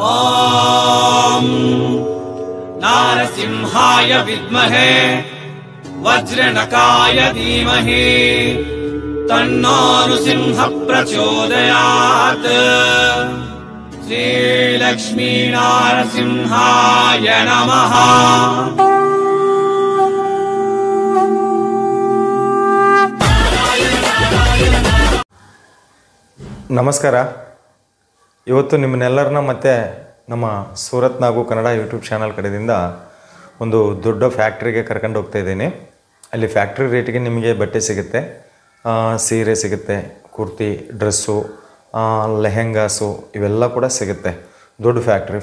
ॐ नारसिंहाय विद्महे वज्रनकाय धीमहि तन्नो नृसिंहः प्रचोदयात्। श्रीलक्ष्मी नारसिंहाय नमः। ನಮಸ್ಕಾರ. ಇವತ್ತು ನಿಮ್ಮನ್ನೆಲ್ಲರನ್ನ ಮತ್ತೆ ನಮ್ಮ ಸೂರತ್ ನಾಗು ಕನ್ನಡ ಯೂಟ್ಯೂಬ್ ಚಾನಲ್ ಕಡೆಯಿಂದ ಒಂದು ದೊಡ್ಡ ಫ್ಯಾಕ್ಟ್ರಿಗೆ ಕರ್ಕೊಂಡು ಹೋಗ್ತಾ ಇದ್ದೀನಿ. ಅಲ್ಲಿ ಫ್ಯಾಕ್ಟ್ರಿ ರೇಟಿಗೆ ನಿಮಗೆ ಬಟ್ಟೆ ಸಿಗುತ್ತೆ, ಸೀರೆ ಸಿಗುತ್ತೆ, ಕುರ್ತಿ, ಡ್ರೆಸ್ಸು, ಲೆಹೆಂಗಾಸು ಇವೆಲ್ಲ ಕೂಡ ಸಿಗುತ್ತೆ. ದೊಡ್ಡ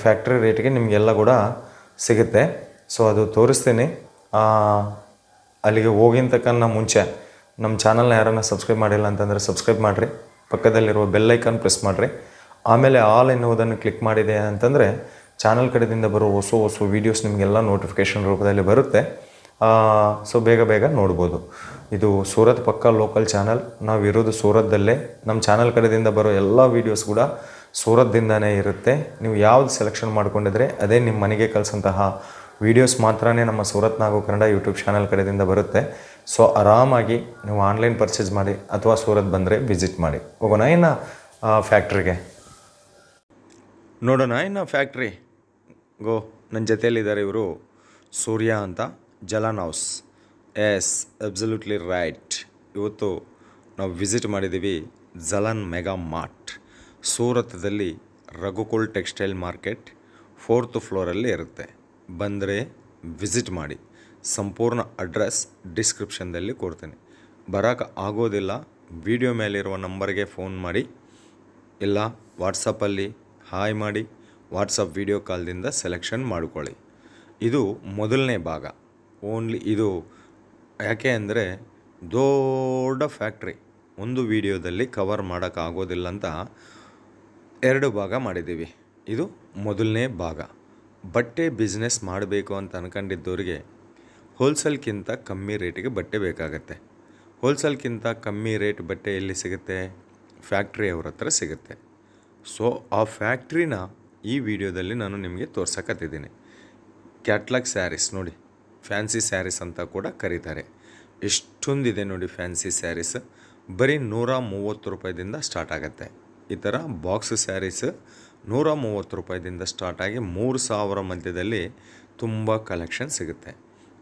ಫ್ಯಾಕ್ಟ್ರಿ ರೇಟಿಗೆ ನಿಮಗೆಲ್ಲ ಕೂಡ ಸಿಗುತ್ತೆ. ಸೊ ಅದು ತೋರಿಸ್ತೀನಿ. ಅಲ್ಲಿಗೆ ಹೋಗಿನ ತಕ್ಕನ ಮುಂಚೆ ನಮ್ಮ ಚಾನಲ್ನ ಯಾರನ್ನ ಸಬ್ಸ್ಕ್ರೈಬ್ ಮಾಡಿಲ್ಲ ಅಂತಂದರೆ ಸಬ್ಸ್ಕ್ರೈಬ್ ಮಾಡಿರಿ, ಪಕ್ಕದಲ್ಲಿರುವ ಬೆಲ್ ಐಕಾನ್ ಪ್ರೆಸ್ ಮಾಡಿರಿ, ಆಮೇಲೆ ಆಲ್ ಎನ್ನುವುದನ್ನು ಕ್ಲಿಕ್ ಮಾಡಿದೆ ಅಂತಂದರೆ ಚಾನಲ್ ಕಡೆಯಿಂದ ಬರೋ ಹೊಸ ವೀಡಿಯೋಸ್ ನಿಮಗೆಲ್ಲ ನೋಟಿಫಿಕೇಷನ್ ರೂಪದಲ್ಲಿ ಬರುತ್ತೆ. ಸೊ ಬೇಗ ನೋಡ್ಬೋದು. ಇದು ಸೂರತ್ ಪಕ್ಕ ಲೋಕಲ್ ಚಾನಲ್. ನಾವಿರೋದು ಸೂರತ್ದಲ್ಲೇ. ನಮ್ಮ ಚಾನಲ್ ಕಡೆಯಿಂದ ಬರೋ ಎಲ್ಲ ವೀಡಿಯೋಸ್ ಕೂಡ ಸೂರತ್ದಿಂದನೇ ಇರುತ್ತೆ. ನೀವು ಯಾವ್ದು ಸೆಲೆಕ್ಷನ್ ಮಾಡ್ಕೊಂಡಿದ್ರೆ ಅದೇ ನಿಮ್ಮ ಮನೆಗೆ ಕಳಿಸೋಂತಹ ವೀಡಿಯೋಸ್ ಮಾತ್ರನೇ ನಮ್ಮ ಸೂರತ್ ನಾಗು ಕನ್ನಡ ಯೂಟ್ಯೂಬ್ ಚಾನಲ್ ಕಡೆಯಿಂದ ಬರುತ್ತೆ. ಸೊ ಆರಾಮಾಗಿ ನೀವು ಆನ್ಲೈನ್ ಪರ್ಚೇಸ್ ಮಾಡಿ ಅಥವಾ ಸೂರತ್ ಬಂದರೆ ವಿಸಿಟ್ ಮಾಡಿ. ಹೋಗೋಣ ಇನ್ನು ಫ್ಯಾಕ್ಟ್ರಿಗೆ ನೋಡೋಣ. ಇನ್ನು ಫ್ಯಾಕ್ಟ್ರಿ ನನ್ನ ಜೊತೆಯಲ್ಲಿದ್ದಾರೆ ಇವರು ಸೂರ್ಯ ಅಂತ, Jalan house. Yes, absolutely right. ಇವತ್ತು ನಾವು ವಿಸಿಟ್ ಮಾಡಿದ್ದೀವಿ ಜಲಾನ್ ಮೆಗಾ ಮಾರ್ಟ್. ಸೂರತ್ದಲ್ಲಿ ರಘುಕುಲ್ ಟೆಕ್ಸ್ಟೈಲ್ ಮಾರ್ಕೆಟ್ 4th ಫ್ಲೋರಲ್ಲಿ ಇರುತ್ತೆ. ಬಂದರೆ ವಿಸಿಟ್ ಮಾಡಿ. ಸಂಪೂರ್ಣ ಅಡ್ರೆಸ್ ಡಿಸ್ಕ್ರಿಪ್ಷನ್ದಲ್ಲಿ ಕೊಡ್ತೀನಿ. ಬರೋಕ್ಕೆ ಆಗೋದಿಲ್ಲ, ವಿಡಿಯೋ ಮೇಲಿರುವ ನಂಬರ್ಗೆ ಫೋನ್ ಮಾಡಿ, ಇಲ್ಲ ವಾಟ್ಸಪ್ಪಲ್ಲಿ ಹಾಯ್ ಮಾಡಿ, ವಾಟ್ಸಪ್ ವಿಡಿಯೋ ಕಾಲ್ದಿಂದ ಸೆಲೆಕ್ಷನ್ ಮಾಡಿಕೊಳ್ಳಿ. ಇದು ಮೊದಲನೇ ಭಾಗ. ಓನ್ಲಿ ಇದು ಯಾಕೆ ಅಂದರೆ ದೊಡ್ಡ ಫ್ಯಾಕ್ಟ್ರಿ ಒಂದು ವಿಡಿಯೋದಲ್ಲಿ ಕವರ್ ಮಾಡೋಕ್ಕಾಗೋದಿಲ್ಲ ಅಂತ 2 ಭಾಗ ಮಾಡಿದ್ದೀವಿ. ಇದು ಮೊದಲನೇ ಭಾಗ. ಬಟ್ಟೆ ಬಿಸ್ನೆಸ್ ಮಾಡಬೇಕು ಅಂತ ಅಂದ್ಕೊಂಡಿದ್ದವರಿಗೆ ಹೋಲ್ಸೇಲ್ಗಿಂತ ಕಮ್ಮಿ ರೇಟಿಗೆ ಬಟ್ಟೆ ಬೇಕಾಗತ್ತೆ. ಹೋಲ್ಸೇಲ್ಗಿಂತ ಕಮ್ಮಿ ರೇಟ್ ಬಟ್ಟೆ ಎಲ್ಲಿ ಸಿಗುತ್ತೆ? ಫ್ಯಾಕ್ಟ್ರಿ ಅವ್ರ ಹತ್ರ ಸಿಗುತ್ತೆ. ಸೊ ಆ ಫ್ಯಾಕ್ಟ್ರಿನ ಈ ವಿಡಿಯೋದಲ್ಲಿ ನಾನು ನಿಮಗೆ ತೋರ್ಸಕತ್ತಿದ್ದೀನಿ. ಕ್ಯಾಟ್ಲಾಗ್ ಸ್ಯಾರೀಸ್ ನೋಡಿ, ಫ್ಯಾನ್ಸಿ ಸ್ಯಾರೀಸ್ ಅಂತ ಕೂಡ ಕರೀತಾರೆ. ಎಷ್ಟೊಂದಿದೆ ನೋಡಿ ಫ್ಯಾನ್ಸಿ ಸ್ಯಾರೀಸ್. ಬರೀ 130 ರೂಪಾಯಿದಿಂದ ಸ್ಟಾರ್ಟ್ ಆಗುತ್ತೆ. ಈ ಥರ ಬಾಕ್ಸ್ ಸ್ಯಾರೀಸ್ 130 ರೂಪಾಯಿದಿಂದ ಸ್ಟಾರ್ಟ್ ಆಗಿ 3000 ಮಧ್ಯದಲ್ಲಿ ತುಂಬ ಕಲೆಕ್ಷನ್ ಸಿಗುತ್ತೆ.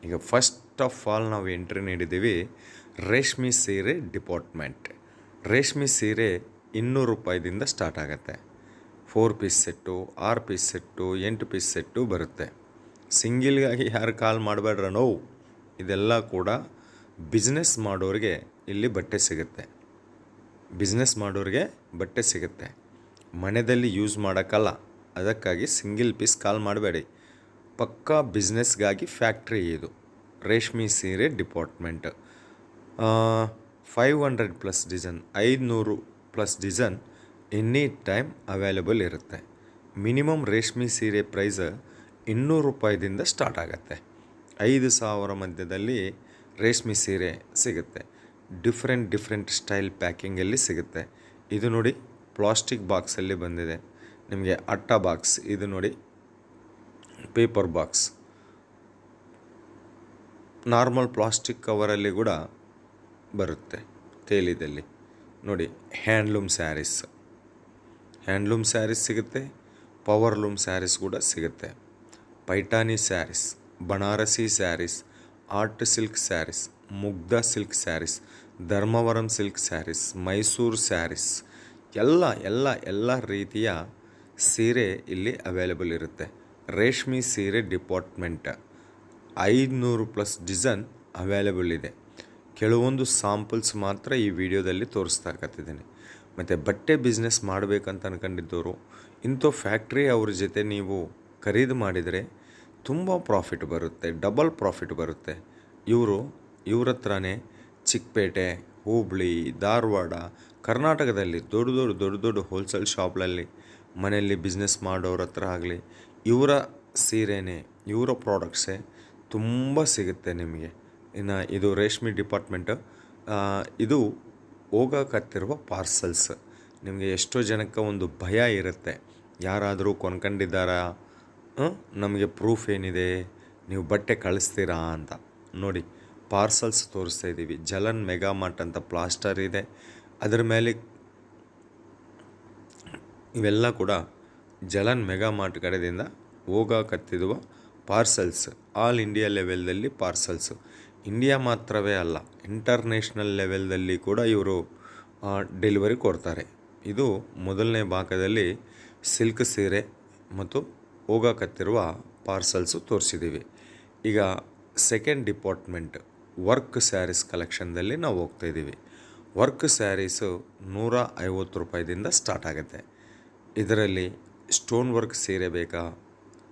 ಈಗ ಫಸ್ಟ್ ಆಫ್ ಆಲ್ ನಾವು ಎಂಟ್ರಿ ನೀಡಿದ್ದೀವಿ ರೇಷ್ಮೆ ಸೀರೆ ಡಿಪಾರ್ಟ್ಮೆಂಟ್. ರೇಷ್ಮೆ ಸೀರೆ 200 ರೂಪಾಯಿದಿಂದ ಸ್ಟಾರ್ಟ್ ಆಗುತ್ತೆ. 4 piece set, 6 piece set, 8 piece set ಬರುತ್ತೆ. ಸಿಂಗಿಲ್ಗಾಗಿ ಯಾರು ಕಾಲ್ ಮಾಡಬೇಡ್ರ ನೋವು. ಇದೆಲ್ಲ ಕೂಡ ಬಿಸ್ನೆಸ್ ಮಾಡೋರಿಗೆ ಇಲ್ಲಿ ಬಟ್ಟೆ ಸಿಗುತ್ತೆ. ಬಿಸ್ನೆಸ್ ಮಾಡೋರಿಗೆ ಬಟ್ಟೆ ಸಿಗುತ್ತೆ. ಮನೆಯಲ್ಲಿ ಯೂಸ್ ಮಾಡೋಕ್ಕಲ್ಲ. ಅದಕ್ಕಾಗಿ ಸಿಂಗಿಲ್ ಪೀಸ್ ಕಾಲ್ ಮಾಡಬೇಡಿ. ಪಕ್ಕಾ ಬಿಸ್ನೆಸ್ಗಾಗಿ ಫ್ಯಾಕ್ಟ್ರಿ ಇದು. ರೇಷ್ಮೆ ಸೀರೆ department. 500+ design, 500+ design any time available ಇರುತ್ತೆ. ಮಿನಿಮಮ್ ರೇಷ್ಮೆ ಸೀರೆ ಪ್ರೈಸ್ 200 ರೂಪಾಯಿದಿಂದ ಸ್ಟಾರ್ಟ್ ಆಗುತ್ತೆ. 5000 ಮಧ್ಯದಲ್ಲಿ ರೇಷ್ಮೆ ಸೀರೆ ಸಿಗುತ್ತೆ. ಡಿಫ್ರೆಂಟ್ ಸ್ಟೈಲ್ ಪ್ಯಾಕಿಂಗಲ್ಲಿ ಸಿಗುತ್ತೆ. ಇದು ನೋಡಿ ಪ್ಲಾಸ್ಟಿಕ್ ಬಾಕ್ಸಲ್ಲಿ ಬಂದಿದೆ ನಿಮಗೆ. ಅಟ್ಟ ಬಾಕ್ಸ್ ಇದು ನೋಡಿ, ಪೇಪರ್ ಬಾಕ್ಸ್, ನಾರ್ಮಲ್ ಪ್ಲಾಸ್ಟಿಕ್ ಕವರಲ್ಲಿ ಕೂಡ ಬರುತ್ತೆ ತೇಲಿದಲ್ಲಿ ನೋಡಿ. ಹ್ಯಾಂಡ್ಲೂಮ್ ಸ್ಯಾರೀಸ್ ಸಿಗುತ್ತೆ. ಪವರ್ಲೂಮ್ ಸ್ಯಾರೀಸ್ ಕೂಡ ಸಿಗುತ್ತೆ. ಪೈಠಾನಿ ಸ್ಯಾರೀಸ್, ಬನಾರಸಿ ಸ್ಯಾರೀಸ್, ಆರ್ಟ್ ಸಿಲ್ಕ್ ಸ್ಯಾರೀಸ್, ಮುಗ್ಧ ಸಿಲ್ಕ್ ಸ್ಯಾರೀಸ್, ಧರ್ಮವರಂ ಸಿಲ್ಕ್ ಸ್ಯಾರೀಸ್, ಮೈಸೂರು ಸ್ಯಾರೀಸ್, ಎಲ್ಲ ರೀತಿಯ ಸೀರೆ ಇಲ್ಲಿ ಅವೈಲೇಬಲ್ ಇರುತ್ತೆ. ರೇಷ್ಮೆ ಸೀರೆ ಡಿಪಾರ್ಟ್ಮೆಂಟ್ 500+ ಡಿಸೈನ್ ಅವೈಲೇಬಲ್ ಇದೆ. ಕೆಲವೊಂದು ಸಾಂಪಲ್ಸ್ ಮಾತ್ರ ಈ ವಿಡಿಯೋದಲ್ಲಿ ತೋರಿಸ್ತಾಕತ್ತಿದ್ದೀನಿ. ಮತ್ತು ಬಟ್ಟೆ ಬಿಸ್ನೆಸ್ ಮಾಡಬೇಕಂತ ಅಂದ್ಕೊಂಡಿದ್ದವರು ಇಂಥ ಫ್ಯಾಕ್ಟ್ರಿ ಅವ್ರ ಜೊತೆ ನೀವು ಖರೀದಿ ಮಾಡಿದರೆ ತುಂಬ ಪ್ರಾಫಿಟ್ ಬರುತ್ತೆ, ಡಬಲ್ ಪ್ರಾಫಿಟ್ ಬರುತ್ತೆ. ಇವ್ರ ಹತ್ರನೇ ಚಿಕ್ಕಪೇಟೆ, ಹುಬ್ಳಿ, ಧಾರವಾಡ, ಕರ್ನಾಟಕದಲ್ಲಿ ದೊಡ್ಡ ಹೋಲ್ಸೇಲ್ ಶಾಪ್ಗಳಲ್ಲಿ ಮನೆಯಲ್ಲಿ ಬಿಸ್ನೆಸ್ ಮಾಡೋರ ಹತ್ರ ಆಗಲಿ ಇವರ ಸೀರೆನೇ, ಇವರ ಪ್ರಾಡಕ್ಟ್ಸೇ ತುಂಬ ಸಿಗುತ್ತೆ ನಿಮಗೆ. ಇನ್ನು ಇದು ರೇಷ್ಮೆ ಡಿಪಾರ್ಟ್ಮೆಂಟ್. ಇದು ಹೋಗಕತ್ತಿರುವ ಪಾರ್ಸಲ್ಸ್. ನಿಮಗೆ ಎಷ್ಟೋ ಜನಕ್ಕೆ ಒಂದು ಭಯ ಇರುತ್ತೆ, ಯಾರಾದರೂ ಕೊಂಡ್ಕೊಂಡಿದ್ದಾರಾ, ನಮಗೆ ಪ್ರೂಫ್ ಏನಿದೆ, ನೀವು ಬಟ್ಟೆ ಕಳಿಸ್ತೀರಾ ಅಂತ. ನೋಡಿ, ಪಾರ್ಸಲ್ಸ್ ತೋರಿಸ್ತಾ ಇದ್ದೀವಿ. ಜಲನ್ ಮೆಗಾ ಮಾರ್ಟ್ ಅಂತ ಪ್ಲಾಸ್ಟರ್ ಇದೆ, ಅದರ ಮೇಲೆ ಇವೆಲ್ಲ ಕೂಡ ಜಲನ್ ಮೆಗಾ ಮಾರ್ಟ್ ಕಡೆಯಿಂದ ಹೋಗಕತ್ತಿರುವ ಪಾರ್ಸಲ್ಸ್. ಆಲ್ ಇಂಡಿಯಾ ಲೆವೆಲ್ದಲ್ಲಿ ಪಾರ್ಸಲ್ಸು. ಇಂಡಿಯಾ ಮಾತ್ರವೇ ಅಲ್ಲ, ಇಂಟರ್ನ್ಯಾಷನಲ್ ಲೆವೆಲ್ದಲ್ಲಿ ಕೂಡ ಇವರು ಡೆಲಿವರಿ ಕೊಡ್ತಾರೆ. ಇದು ಮೊದಲನೇ ಭಾಗದಲ್ಲಿ ಸಿಲ್ಕ್ ಸೀರೆ ಮತ್ತು ಹೋಗಕತ್ತಿರುವ ಪಾರ್ಸಲ್ಸು ತೋರಿಸಿದ್ದೀವಿ. ಈಗ ಸೆಕೆಂಡ್ ಡಿಪಾರ್ಟ್ಮೆಂಟ್ ವರ್ಕ್ ಸ್ಯಾರೀಸ್ ಕಲೆಕ್ಷನ್ದಲ್ಲಿ ನಾವು ಹೋಗ್ತಾಯಿದ್ದೀವಿ. ವರ್ಕ್ ಸ್ಯಾರೀಸು 150 ರೂಪಾಯಿದಿಂದ ಸ್ಟಾರ್ಟ್ ಆಗುತ್ತೆ. ಇದರಲ್ಲಿ ಸ್ಟೋನ್ ವರ್ಕ್ ಸೀರೆ ಬೇಕಾ,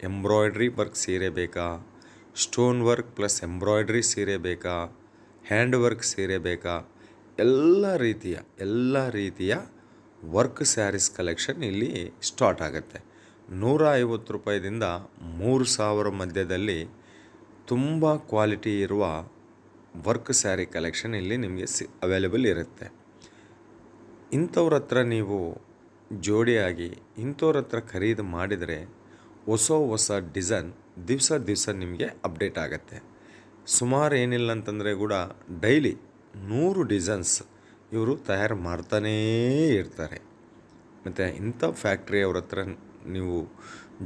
ಎಂಬ್ರಾಯ್ಡ್ರಿ ವರ್ಕ್ ಸೀರೆ ಬೇಕಾ, ಸ್ಟೋನ್ ವರ್ಕ್ ಪ್ಲಸ್ ಎಂಬ್ರಾಯ್ಡ್ರಿ ಸೀರೆ ಬೇಕಾ, ಹ್ಯಾಂಡ್ ವರ್ಕ್ ಸೀರೆ ಬೇಕಾ, ಎಲ್ಲ ರೀತಿಯ ವರ್ಕ್ ಸ್ಯಾರೀಸ್ ಕಲೆಕ್ಷನ್ ಇಲ್ಲಿ ಸ್ಟಾರ್ಟ್ ಆಗುತ್ತೆ. 150 ರೂಪಾಯಿದಿಂದ 3000 ಮಧ್ಯದಲ್ಲಿ ತುಂಬ ಕ್ವಾಲಿಟಿ ಇರುವ ವರ್ಕ್ ಸ್ಯಾರಿ ಕಲೆಕ್ಷನ್ ಇಲ್ಲಿ ನಿಮಗೆ ಅವೈಲೇಬಲ್ ಇರುತ್ತೆ. ಇಂಥವ್ರ ಹತ್ರ ನೀವು ಜೋಡಿಯಾಗಿ ಇಂಥವ್ರ ಹತ್ರ ಖರೀದಿ ಮಾಡಿದರೆ ಹೊಸ ಡಿಸೈನ್ ದಿವಸ ನಿಮಗೆ ಅಪ್ಡೇಟ್ ಆಗುತ್ತೆ. ಸುಮಾರು ಏನಿಲ್ಲ ಅಂತಂದರೆ ಕೂಡ ಡೈಲಿ 100 ಡಿಸೈನ್ಸ್ ಇವರು ತಯಾರು ಮಾಡ್ತಾನೇ ಇರ್ತಾರೆ. ಮತ್ತು ಇಂಥ ಫ್ಯಾಕ್ಟ್ರಿಯವ್ರ ಹತ್ರ ನೀವು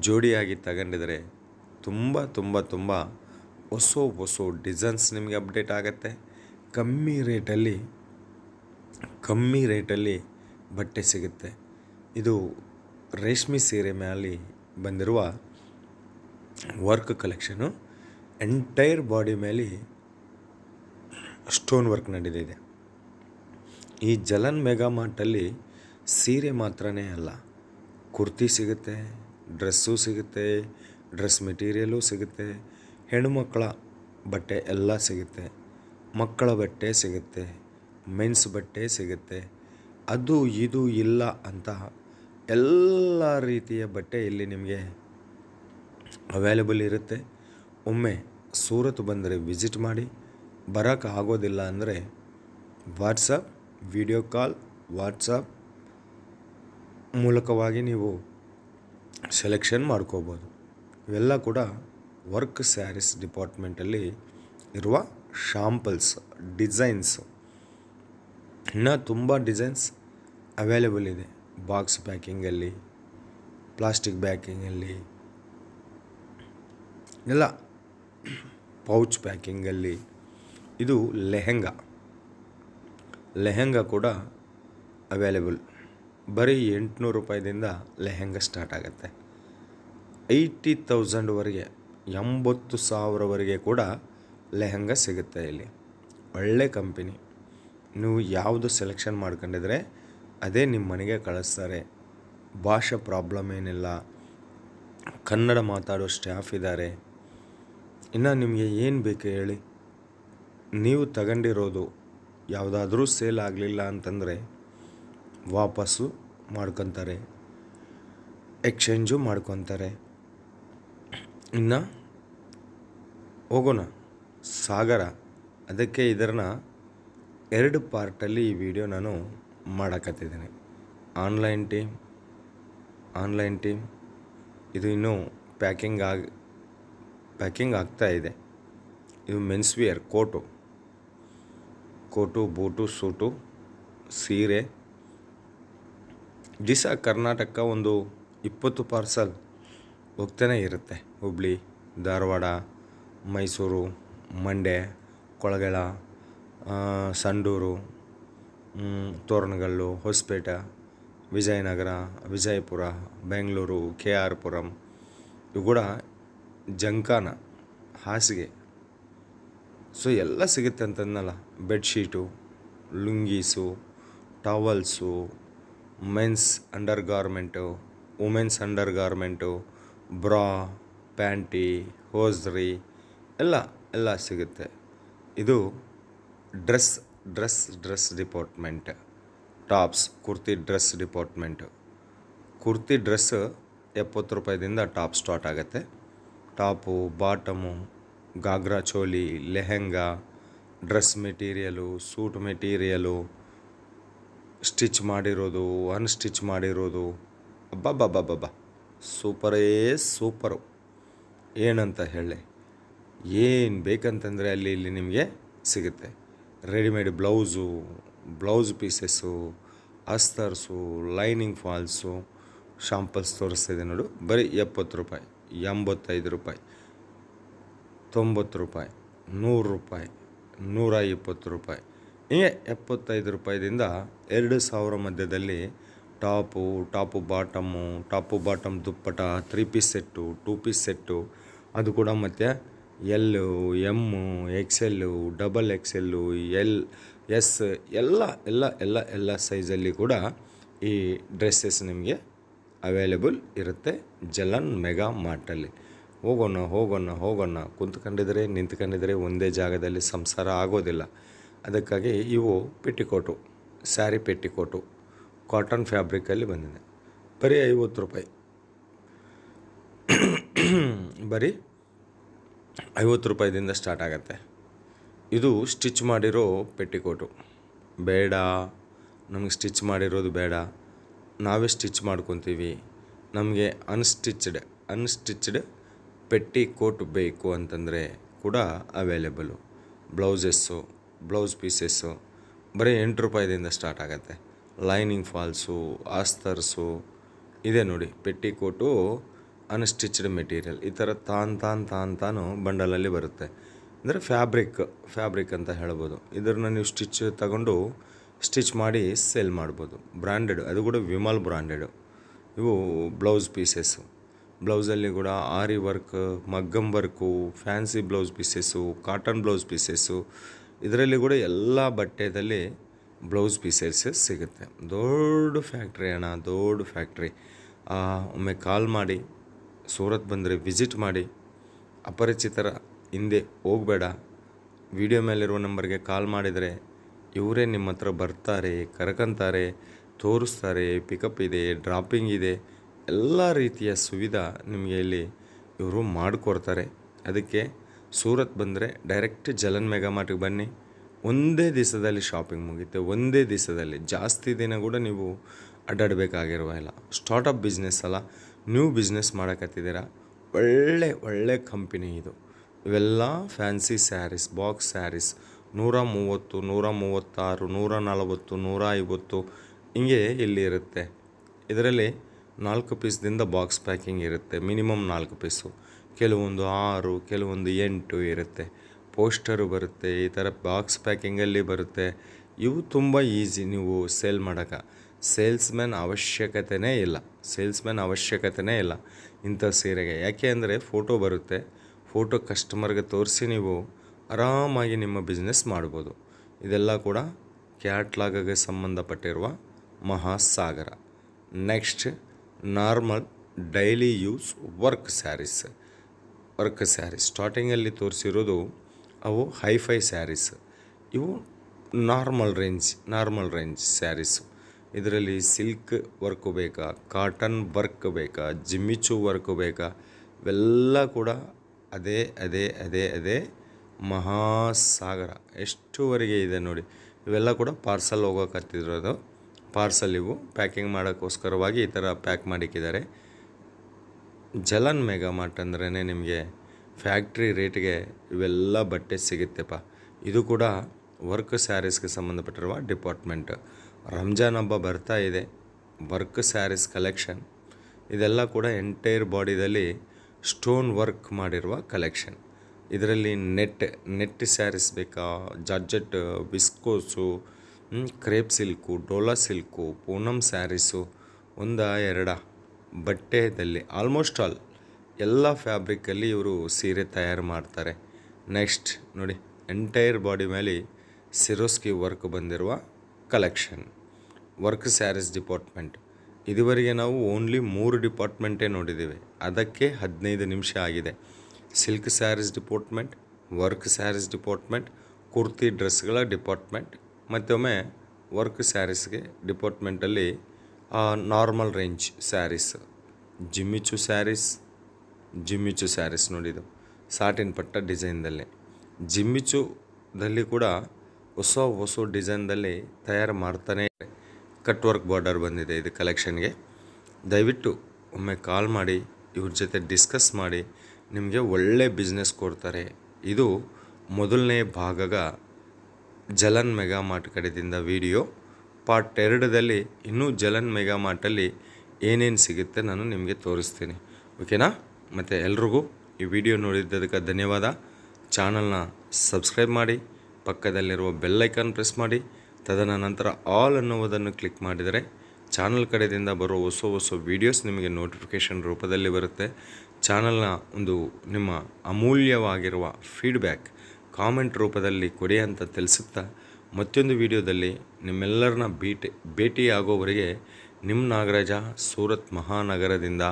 ಜೋಡಿಯಾಗಿ ತಗೊಂಡಿದ್ರೆ ತುಂಬ ಹೊಸ ಡಿಸೈನ್ಸ್ ನಿಮಗೆ ಅಪ್ಡೇಟ್ ಆಗುತ್ತೆ. ಕಮ್ಮಿ ರೇಟಲ್ಲಿ ಬಟ್ಟೆ ಸಿಗುತ್ತೆ. ಇದು ರೇಷ್ಮೆ ಸೀರೆ ಮೇಲೆ ಬಂದಿರುವ ವರ್ಕ್ ಕಲೆಕ್ಷನು. ಎಂಟೈರ್ ಬಾಡಿ ಮೇಲೆ ಸ್ಟೋನ್ ವರ್ಕ್ ನಡೆದಿದೆ. ಈ ಜಲನ್ ಮೆಗಾ ಮಾರ್ಟಲ್ಲಿ ಸೀರೆ ಮಾತ್ರನೇ ಅಲ್ಲ, ಕುರ್ತಿ ಸಿಗುತ್ತೆ, ಡ್ರೆಸ್ಸು ಸಿಗುತ್ತೆ, ಡ್ರೆಸ್ ಮೆಟೀರಿಯಲು ಸಿಗುತ್ತೆ, ಹೆಣ್ಣುಮಕ್ಕಳ ಬಟ್ಟೆ ಎಲ್ಲ ಸಿಗುತ್ತೆ, ಮಕ್ಕಳ ಬಟ್ಟೆ ಸಿಗುತ್ತೆ, ಮೆನ್ಸ್ ಬಟ್ಟೆ ಸಿಗುತ್ತೆ. ಅದು ಇದು ಇಲ್ಲ ಅಂತ ಎಲ್ಲ ರೀತಿಯ ಬಟ್ಟೆ ಇಲ್ಲಿ ನಿಮಗೆ ಅವೈಲೇಬಲ್ ಇರುತ್ತೆ. ಒಮ್ಮೆ ಸೂರತ್ ಬಂದರೆ ವಿಸಿಟ್ ಮಾಡಿ. ಬರೋಕ್ಕೆ ಆಗೋದಿಲ್ಲ ಅಂದರೆ ವಾಟ್ಸಪ್, ವಿಡಿಯೋ ಕಾಲ್, ವಾಟ್ಸಪ್ ಮೂಲಕವಾಗಿ ನೀವು ಸೆಲೆಕ್ಷನ್ ಮಾಡ್ಕೋಬೋದು. ಇವೆಲ್ಲ ಕೂಡ ವರ್ಕ್ ಸ್ಯಾರೀಸ್ ಡಿಪಾರ್ಟ್ಮೆಂಟಲ್ಲಿ ಇರುವ ಶಾಂಪಲ್ಸ್, ಡಿಸೈನ್ಸು. ಇನ್ನೂ ತುಂಬ ಡಿಸೈನ್ಸ್ ಅವೈಲೇಬಲ್ ಇದೆ. ಬಾಕ್ಸ್ ಪ್ಯಾಕಿಂಗಲ್ಲಿ, ಪ್ಲಾಸ್ಟಿಕ್ ಪ್ಯಾಕಿಂಗಲ್ಲಿ, ಎಲ್ಲ ಪೌಚ್ ಪ್ಯಾಕಿಂಗಲ್ಲಿ. ಇದು ಲೆಹೆಂಗಾ ಕೂಡ ಅವೈಲೇಬಲ್. ಬರೀ 800 ರೂಪಾಯಿದಿಂದ ಲೆಹೆಂಗಾ ಸ್ಟಾರ್ಟ್ ಆಗುತ್ತೆ. 80,000ವರೆಗೆ, 80,000ವರೆಗೆ ಕೂಡ ಲೆಹೆಂಗಾ ಸಿಗುತ್ತೆ ಇಲ್ಲಿ. ಒಳ್ಳೆ ಕಂಪನಿ. ನೀವು ಯಾವುದು ಸೆಲೆಕ್ಷನ್ ಮಾಡ್ಕೊಂಡಿದ್ರೆ ಅದೇ ನಿಮ್ಮ ಮನೆಗೆ ಕಳಿಸ್ತಾರೆ. ಭಾಷೆ ಪ್ರಾಬ್ಲಮ್ ಏನಿಲ್ಲ, ಕನ್ನಡ ಮಾತಾಡೋ ಸ್ಟಾಫ್ ಇದ್ದಾರೆ. ಇನ್ನು ನಿಮಗೆ ಏನು ಬೇಕು ಹೇಳಿ. ನೀವು ತಗೊಂಡಿರೋದು ಯಾವುದಾದ್ರೂ ಸೇಲ್ ಆಗಲಿಲ್ಲ ಅಂತಂದರೆ ವಾಪಸ್ಸು ಮಾಡ್ಕೊತಾರೆ, ಎಕ್ಸ್ಚೇಂಜು ಮಾಡ್ಕೊತಾರೆ. ಇನ್ನು ಹೋಗೋಣ ಸಾಗರ. ಅದಕ್ಕೆ ಇದನ್ನ 2 ಪಾರ್ಟಲ್ಲಿ ಈ ವಿಡಿಯೋ ನಾನು ಮಾಡಕತ್ತಿದ್ದೀನಿ. ಆನ್ಲೈನ್ ಟೀಮ್ ಇದು ಇನ್ನೂ ಪ್ಯಾಕಿಂಗ್ ಆಗ್ತಾ ಇದೆ. ಇದು men's wear coat, boot, suit, ಸೀರೆ. ದಿವಸ ಕರ್ನಾಟಕ ಒಂದು 20 ಪಾರ್ಸಲ್ ಹೋಗ್ತಾನೆ ಇರುತ್ತೆ. ಹುಬ್ಳಿ, ಧಾರವಾಡ, ಮೈಸೂರು, ಮಂಡ್ಯ, ಕೊಳಗೇಳ, ಸಂಡೂರು, ತೋರಣಗಲ್ಲು, ಹೊಸಪೇಟೆ, ವಿಜಯನಗರ, ವಿಜಯಪುರ, ಬೆಂಗಳೂರು, KR ಪುರಂ. ಇವು ಕೂಡ ಜಂಕಾನ, ಹಾಸಿಗೆ. ಸೊ ಎಲ್ಲ ಸಿಗುತ್ತೆ ಅಂತಂದಲ್ಲ. Bedsheet, lungis, towels, men's under garment, women's under garment, bra, panty, hosiery ಎಲ್ಲ ಸಿಗುತ್ತೆ. ಇದು dress department. Tops, kurti dress department. Kurti dress 70 ರೂಪಾಯಿದಿಂದ ಟಾಪ್ ಸ್ಟಾರ್ಟ್ ಆಗುತ್ತೆ. Top, bottom, ghagra choli, lehenga, dress material, suit material, stitch ಮಾಡಿರೋದು, ಅನ್ಸ್ಟಿಚ್ ಮಾಡಿರೋದು, ಅಬ್ಬಬ್ಬಬ್ಬಬ್ಬ ಸೂಪರೇ ಸೂಪರು. ಏನಂತ ಹೇಳಿ, ಏನು ಬೇಕಂತಂದರೆ ಅಲ್ಲಿ ಇಲ್ಲಿ ನಿಮಗೆ ಸಿಗುತ್ತೆ. ರೆಡಿಮೇಡ್ ಬ್ಲೌಸ್ ಪೀಸಸ್ಸು, ಅಸ್ತರ್ಸು, ಲೈನಿಂಗ್ ಫಾಲ್ಸು, ಶಾಂಪಲ್ಸ್ ತೋರಿಸ್ತಿದೆ ನೋಡು. ಬರೀ 70 ರೂಪಾಯಿ, 85 ರೂಪಾಯಿ, 90 ರೂಪಾಯಿ, 100 ರೂಪಾಯಿ, 120 ರೂಪಾಯಿ, ಹೀಗೆ 75 ರೂಪಾಯಿದಿಂದ 2000 ಮಧ್ಯದಲ್ಲಿ ಟಾಪು ಬಾಟಮ್ ದುಪ್ಪಟ, 3 ಪೀಸ್ ಸೆಟ್ಟು, 2 ಪೀಸ್ ಸೆಟ್ಟು, ಅದು ಕೂಡ ಮತ್ತು L, M, XL, XXL, L, S ಎಲ್ಲ ಸೈಜಲ್ಲಿ ಕೂಡ ಈ ಡ್ರೆಸ್ಸಸ್ ನಿಮಗೆ ಅವೈಲೇಬಲ್ ಇರುತ್ತೆ ಜಲನ್ ಮೆಗಾ ಮಾರ್ಟಲ್ಲಿ. ಹೋಗೋಣ ಕುಂತ್ಕೊಂಡಿದ್ರೆ ನಿಂತ್ಕೊಂಡಿದ್ರೆ ಒಂದೇ ಜಾಗದಲ್ಲಿ ಸಂಸಾರ ಆಗೋದಿಲ್ಲ. ಅದಕ್ಕಾಗಿ ಇವು ಪೆಟ್ಟಿಕೋಟು, ಸ್ಯಾರಿ ಪೆಟ್ಟಿಕೋಟು ಕಾಟನ್ ಫ್ಯಾಬ್ರಿಕಲ್ಲಿ ಬಂದಿದೆ. ಬರೀ 50 ರೂಪಾಯಿ, ಬರೀ 50 ರೂಪಾಯಿದಿಂದ ಸ್ಟಾರ್ಟ್ ಆಗುತ್ತೆ. ಇದು ಸ್ಟಿಚ್ ಮಾಡಿರೋ ಪೆಟ್ಟಿಕೋಟು. ಬೇಡ, ನಮಗೆ ಸ್ಟಿಚ್ ಮಾಡಿರೋದು ಬೇಡ, ನಾವೇ ಸ್ಟಿಚ್ ಮಾಡ್ಕೊತೀವಿ, ನಮಗೆ ಅನ್ಸ್ಟಿಚ್ಡ್ ಪೆಟ್ಟಿಕೋಟ್ ಬೇಕು ಅಂತಂದರೆ ಕೂಡ ಅವೈಲೇಬಲು. ಬ್ಲೌಸ್ ಪೀಸಸ್ಸು ಬರೀ 8 ರೂಪಾಯಿದಿಂದ ಸ್ಟಾರ್ಟ್ ಆಗುತ್ತೆ. ಲೈನಿಂಗ್ ಫಾಲ್ಸು, ಆಸ್ತರ್ಸು ಇದೆ ನೋಡಿ. ಪೆಟ್ಟಿಕೋಟು ಅನ್ಸ್ಟಿಚ್ಡ್ ಮೆಟೀರಿಯಲ್ ಈ ಥರ ತಾನು ಬಂಡಲಲ್ಲಿ ಬರುತ್ತೆ. ಅಂದರೆ ಫ್ಯಾಬ್ರಿಕ್ ಅಂತ ಹೇಳ್ಬೋದು. ಇದನ್ನು ನೀವು ತಗೊಂಡು ಸ್ಟಿಚ್ ಮಾಡಿ ಸೇಲ್ ಮಾಡ್ಬೋದು. ಬ್ರ್ಯಾಂಡೆಡ್, ಅದು ಕೂಡ ವಿಮಲ್ ಬ್ರ್ಯಾಂಡೆಡು. ಇವು ಬ್ಲೌಸ್ ಪೀಸಸ್ಸು. ಬ್ಲೌಸಲ್ಲಿ ಕೂಡ aari work, maggam work, fancy blouse pieces, cotton blouse pieces, ಇದರಲ್ಲಿ ಕೂಡ ಎಲ್ಲ ಬಟ್ಟೆದಲ್ಲಿ ಬ್ಲೌಸ್ ಪೀಸಸ್ ಸಿಗುತ್ತೆ. ದೊಡ್ಡ ಫ್ಯಾಕ್ಟ್ರಿ. ಒಮ್ಮೆ ಕಾಲ್ ಮಾಡಿ, ಸೂರತ್ ಬಂದರೆ ವಿಸಿಟ್ ಮಾಡಿ. ಅಪರಿಚಿತರ ಹಿಂದೆ ಹೋಗಬೇಡ. ವಿಡಿಯೋ ಮೇಲಿರುವ ನಂಬರ್ಗೆ ಕಾಲ್ ಮಾಡಿದರೆ ಇವರೇ ನಿಮ್ಮ ಹತ್ರ ಬರ್ತಾರೆ, ಕರ್ಕೊಂತಾರೆ, ತೋರಿಸ್ತಾರೆ. ಪಿಕಪ್ ಇದೆ, ಡ್ರಾಪಿಂಗ್ ಇದೆ, ಎಲ್ಲ ರೀತಿಯ ಸುವಿಧಾ ನಿಮಗೆ ಇಲ್ಲಿ ಇವರು ಮಾಡಿಕೊಡ್ತಾರೆ. ಅದಕ್ಕೆ ಸೂರತ್ ಬಂದರೆ ಡೈರೆಕ್ಟ್ ಜಲನ್ ಮೆಗಾ ಮಾರ್ಟಿಗೆ ಬನ್ನಿ. ಒಂದೇ ದಿವಸದಲ್ಲಿ ಶಾಪಿಂಗ್ ಮುಗಿಯುತ್ತೆ. ಒಂದೇ ದಿವಸದಲ್ಲಿ, ಜಾಸ್ತಿ ದಿನ ಕೂಡ ನೀವು ಅಡ್ಡಾಡಬೇಕಾಗಿರುವಾಗಿಲ್ಲ. ಸ್ಟಾರ್ಟಪ್ ಬಿಸ್ನೆಸ್ ಅಲ್ಲ, ನ್ಯೂ ಬಿಸ್ನೆಸ್ ಮಾಡೋಕತ್ತಿದ್ದೀರಾ, ಒಳ್ಳೆ ಕಂಪನಿ ಇದು. ಇವೆಲ್ಲ ಫ್ಯಾನ್ಸಿ ಸ್ಯಾರೀಸ್, ಬಾಕ್ಸ್ ಸ್ಯಾರೀಸ್ 130, 136, 140, 150 ಹಿಂಗೆ ಇಲ್ಲಿ ಇರುತ್ತೆ. ಇದರಲ್ಲಿ 4 ಪೀಸ್ದಿಂದ ಬಾಕ್ಸ್ ಪ್ಯಾಕಿಂಗ್ ಇರುತ್ತೆ. ಮಿನಿಮಮ್ 4 ಪೀಸು, ಕೆಲವೊಂದು 6, ಕೆಲವೊಂದು 8 ಇರುತ್ತೆ. ಪೋಸ್ಟರು ಬರುತ್ತೆ, ಈ ಥರ ಬಾಕ್ಸ್ ಪ್ಯಾಕಿಂಗಲ್ಲಿ ಬರುತ್ತೆ. ಇವು ತುಂಬ ಈಸಿ ನೀವು ಸೇಲ್ ಮಾಡೋಕ್ಕೆ. ಸೇಲ್ಸ್ಮ್ಯಾನ್ ಅವಶ್ಯಕತೆಯೇ ಇಲ್ಲ ಇಂಥ ಸೀರೆಗೆ. ಯಾಕೆ ಅಂದರೆ ಫೋಟೋ ಬರುತ್ತೆ, ಫೋಟೋ ಕಸ್ಟಮರ್ಗೆ ತೋರಿಸಿ ನೀವು ಆರಾಮಾಗಿ ನಿಮ್ಮ ಬಿಸ್ನೆಸ್ ಮಾಡ್ಬೋದು. ಇದೆಲ್ಲ ಕೂಡ ಕ್ಯಾಟ್ಲಾಗ್ಗೆ ಸಂಬಂಧಪಟ್ಟಿರುವ ಮಹಾಸಾಗರ. Next, normal daily use work sarees. ಸ್ಟಾರ್ಟಿಂಗಲ್ಲಿ ತೋರಿಸಿರೋದು ಅವು ಹೈಫೈ ಸ್ಯಾರೀಸ್. ಇವು ನಾರ್ಮಲ್ ರೇಂಜ್ ಸ್ಯಾರೀಸು. ಇದರಲ್ಲಿ ಸಿಲ್ಕ್ ವರ್ಕು ಬೇಕಾ, ಕಾಟನ್ ವರ್ಕ್ ಬೇಕಾ, ಜಿಮ್ಮಿಚು ವರ್ಕು ಬೇಕಾ, ಇವೆಲ್ಲ ಕೂಡ ಅದೇ ಮಹಾಸಾಗರ. ಎಷ್ಟುವರೆಗೆ ಇದೆ ನೋಡಿ. ಇವೆಲ್ಲ ಕೂಡ ಪಾರ್ಸಲ್ ಹೋಗೋಕತ್ತಿರೋದು. ಇವು ಪ್ಯಾಕಿಂಗ್ ಮಾಡೋಕ್ಕೋಸ್ಕರವಾಗಿ ಈ ಥರ ಪ್ಯಾಕ್ ಮಾಡಿಕ್ಕಿದ್ದಾರೆ. ಜಲನ್ ಮೆಗಾ ಮಾರ್ಟ್ ಅಂದ್ರೇ ನಿಮಗೆ ಫ್ಯಾಕ್ಟ್ರಿ ರೇಟ್ಗೆ ಇವೆಲ್ಲ ಬಟ್ಟೆ ಸಿಗುತ್ತೆಪ್ಪ. ಇದು ಕೂಡ ವರ್ಕ್ ಸ್ಯಾರೀಸ್ಗೆ ಸಂಬಂಧಪಟ್ಟಿರುವ ಡಿಪಾರ್ಟ್ಮೆಂಟ್. ರಂಜಾನ್ ಹಬ್ಬ ಬರ್ತಾ ಇದೆ. ವರ್ಕ್ ಸ್ಯಾರೀಸ್ ಕಲೆಕ್ಷನ್ ಇದೆಲ್ಲ ಕೂಡ ಎಂಟೈರ್ ಬಾಡಿದಲ್ಲಿ ಸ್ಟೋನ್ ವರ್ಕ್ ಮಾಡಿರುವ ಕಲೆಕ್ಷನ್. ಇದರಲ್ಲಿ ನೆಟ್ ಸ್ಯಾರೀಸ್ ಬೇಕಾ, georgette, viscose, crepe silk, Dola silk, Poonam sarees, 1-2 ಬಟ್ಟೆಯಲ್ಲಿ ಆಲ್ಮೋಸ್ಟ್ ಆಲ್ ಎಲ್ಲ ಫ್ಯಾಬ್ರಿಕಲ್ಲಿ ಇವರು ಸೀರೆ ತಯಾರು ಮಾಡ್ತಾರೆ. ನೆಕ್ಸ್ಟ್ ನೋಡಿ, ಎಂಟೈರ್ ಬಾಡಿ ಮೇಲೆ ಸಿರೋಸ್ಕಿ ವರ್ಕ್ ಬಂದಿರುವ ಕಲೆಕ್ಷನ್. Work sarees department. ಇದುವರೆಗೆ ನಾವು ಓನ್ಲಿ 3 ಡಿಪಾರ್ಟ್ಮೆಂಟೇ ನೋಡಿದ್ದೀವಿ. ಅದಕ್ಕೆ 15 ನಿಮಿಷ ಆಗಿದೆ. Silk sarees department, work sarees department, kurti ಡ್ರೆಸ್ಗಳ ಡಿಪಾರ್ಟ್ಮೆಂಟ್, ಮತ್ತೊಮ್ಮೆ ವರ್ಕ್ ಸ್ಯಾರೀಸ್ಗೆ ಡಿಪಾರ್ಟ್ಮೆಂಟಲ್ಲಿ normal range sarees, Jimmy Choo sarees ನೋಡಿದ್ದು ಸಾಟಿನ್ ಪಟ್ಟ ಡಿಸೈನ್ದಲ್ಲಿ. ಜಿಮ್ಮಿಚುದಲ್ಲಿ ಕೂಡ ಹೊಸ ಡಿಸೈನ್ದಲ್ಲಿ ತಯಾರು ಮಾಡ್ತಾನೆ. ಕಟ್ ವರ್ಕ್ ಬಾರ್ಡರ್ ಬಂದಿದೆ ಇದು ಕಲೆಕ್ಷನ್ಗೆ. ದಯವಿಟ್ಟು ಒಮ್ಮೆ ಕಾಲ್ ಮಾಡಿ ಇವ್ರ ಜೊತೆ ಡಿಸ್ಕಸ್ ಮಾಡಿ ನಿಮಗೆ ಒಳ್ಳೆ ಬಿಸ್ನೆಸ್ ಕೊಡ್ತಾರೆ. ಇದು ಮೊದಲನೇ ಭಾಗದ ಜಲನ್ ಮೆಗಾ ಮಾರ್ಟ್ ಕಡೆಯಿಂದ ವಿಡಿಯೋ. ಪಾರ್ಟ್ 2ದಲ್ಲಿ ಇನ್ನೂ ಜಲನ್ ಮೆಗಾ ಮಾರ್ಟಲ್ಲಿ ಏನೇನು ಸಿಗುತ್ತೆ ನಾನು ನಿಮಗೆ ತೋರಿಸ್ತೀನಿ. ಓಕೆನಾ? ಮತ್ತು ಎಲ್ರಿಗೂ ಈ ವಿಡಿಯೋ ನೋಡಿದ್ದಕ್ಕೆ ಧನ್ಯವಾದ. ಚಾನಲ್ನ ಸಬ್ಸ್ಕ್ರೈಬ್ ಮಾಡಿ, ಪಕ್ಕದಲ್ಲಿರುವ ಬೆಲ್ ಐಕಾನ್ ಪ್ರೆಸ್ ಮಾಡಿ, ತದನಂತರ ಆಲ್ ಅನ್ನುವುದನ್ನು ಕ್ಲಿಕ್ ಮಾಡಿದರೆ ಚಾನಲ್ ಕಡೆಯಿಂದ ಬರೋ ಹೊಸ ವೀಡಿಯೋಸ್ ನಿಮಗೆ ನೋಟಿಫಿಕೇಷನ್ ರೂಪದಲ್ಲಿ ಬರುತ್ತೆ. ಚಾನಲ್ನ ಒಂದು ನಿಮ್ಮ ಅಮೂಲ್ಯವಾಗಿರುವ ಫೀಡ್ಬ್ಯಾಕ್ ಕಾಮೆಂಟ್ ರೂಪದಲ್ಲಿ ಕೊಡಿ ಅಂತ ತಿಳಿಸುತ್ತಾ, ಮತ್ತೊಂದು ವಿಡಿಯೋದಲ್ಲಿ ನಿಮ್ಮೆಲ್ಲರನ್ನ ಭೇಟಿಯಾಗೋವರೆಗೆ ನಿಮ್ಮ ನಾಗರಾಜ ಸೂರತ್ ಮಹಾನಗರದಿಂದ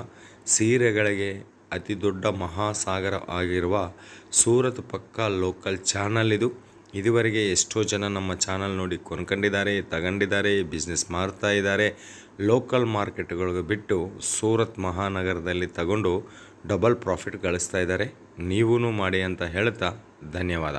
ಸೀರೆಗಳಿಗೆ ಅತಿ ದೊಡ್ಡ ಮಹಾಸಾಗರ ಆಗಿರುವ ಸೂರತ್ ಪಕ್ಕ ಲೋಕಲ್ ಚಾನಲ್ ಇದು. ಇದುವರೆಗೆ ಎಷ್ಟೋ ಜನ ನಮ್ಮ ಚಾನಲ್ ನೋಡಿ ಕೊಂಡ್ಕೊಂಡಿದ್ದಾರೆ, ತಗೊಂಡಿದ್ದಾರೆ, ಬಿಸ್ನೆಸ್ ಮಾಡ್ತಾ ಇದ್ದಾರೆ. ಲೋಕಲ್ ಮಾರ್ಕೆಟ್ಗಳಿಗೆ ಬಿಟ್ಟು ಸೂರತ್ ಮಹಾನಗರದಲ್ಲಿ ತಗೊಂಡು ಡಬಲ್ ಪ್ರಾಫಿಟ್ ಗಳಿಸ್ತಾ ಇದ್ದಾರೆ. ನೀವೂ ಮಾಡಿ ಅಂತ ಹೇಳ್ತಾ ಧನ್ಯವಾದ.